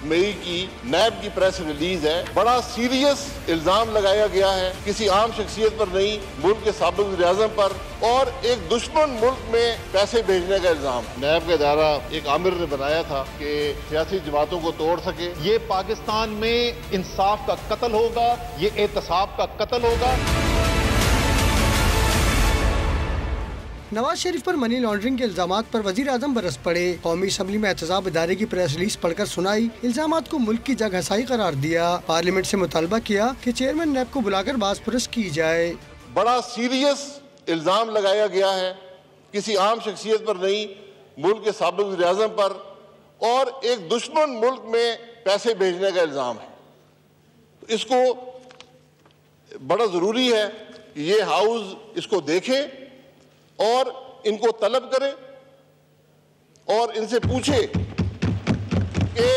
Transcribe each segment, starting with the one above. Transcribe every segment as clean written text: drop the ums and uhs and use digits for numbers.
मई की नैब की press release है। बड़ा सीरियस इल्जाम लगाया गया है किसी आम शख्सियत पर नहीं, मुल्क के साबिक वज़ीर-ए-आज़म पर, और एक दुश्मन मुल्क में पैसे भेजने का इल्जाम। नैब का इदारा एक आमिर ने बनाया था कि सियासी जमातों को तोड़ सके। ये पाकिस्तान में इंसाफ का कत्ल होगा, ये एहतसाब का कत्ल होगा। नवाज शरीफ पर मनी लॉन्ड्रिंग के इल्जामात पर वजीर आजम बरस पड़े। कौमी असम्बली में एहतसाब इदारे की प्रेस रिलीज पढ़कर सुनाई, इल्जामात को मुल्क की जग हसाई करार दिया। पार्लियामेंट से मुतालबा किया कि चेयरमैन नैब को बुलाकर बाज़-पुरस की जाए। बड़ा सीरियस इल्जाम लगाया गया है किसी आम शख्सियत पर नहीं, मुल्क के साबिक वज़ीर-ए-आज़म पर, और एक दुश्मन मुल्क में पैसे भेजने का इल्जाम है। इसको बड़ा जरूरी है कि ये हाउस इसको देखे और इनको तलब करे और इनसे पूछे कि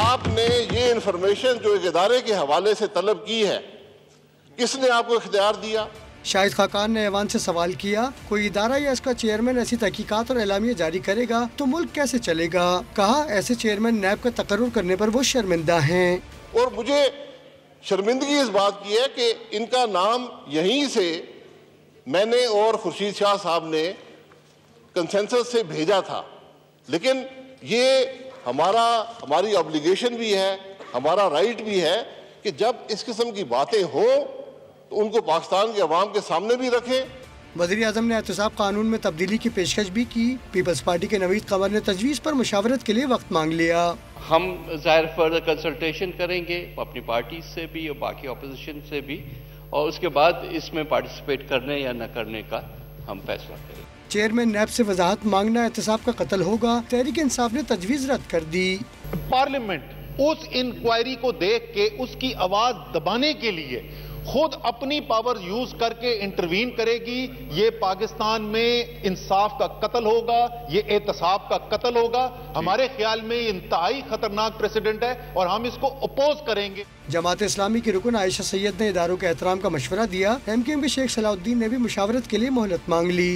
आपने ये इंफॉर्मेशन जो एक इदारे के हवाले से तलब की है, किसने आपको इख्तियार दिया? शाहिद खाकान ने ऐवान से सवाल किया, कोई इदारा या इसका चेयरमैन ऐसी तहकीकात और एलामिया जारी करेगा तो मुल्क कैसे चलेगा? कहा, ऐसे चेयरमैन नैब का तकर्रुर करने पर वो शर्मिंदा हैं। और मुझे शर्मिंदगी इस बात की है कि इनका नाम यहीं से मैंने और खुर्शीद शाह साहब ने कंसेंसस से भेजा था, लेकिन ये हमारी ऑब्लिगेशन भी है, हमारा राइट भी है कि जब इस किस्म की बातें हो तो उनको पाकिस्तान के अवाम के सामने भी रखें। वज़ीर आज़म ने एहतसाब कानून में तब्दीली की पेशकश भी की। पीपल्स पार्टी के नवीद कमर ने तजवीज़ पर मुशावरत के लिए वक्त मांग लिया। हम ज़ाहिर फर्दर कंसल्टेशन करेंगे अपनी पार्टी से भी और बाकी अपोजिशन से भी, और उसके बाद इसमें पार्टिसिपेट करने या न करने का हम फैसला करेंगे। चेयरमैन नैब से वजाहत मांगना एहतसाब का कत्ल होगा। तहरीक इंसाफ ने तजवीज़ रद्द कर दी। पार्लियामेंट उस इंक्वायरी को देख के उसकी आवाज दबाने के लिए खुद अपनी पावर यूज करके इंटरवीन करेगी। ये पाकिस्तान में इंसाफ का कत्ल होगा, ये एहतसाब का कत्ल होगा। हमारे ख्याल में ये इंतहाई खतरनाक प्रेसिडेंट है और हम इसको अपोज करेंगे। जमात इस्लामी की रुकन आयशा सैयद ने इदारों के एहतराम का मशवरा दिया। MKM के शेख सलाउद्दीन ने भी मुशावरत के लिए मोहलत मांग ली।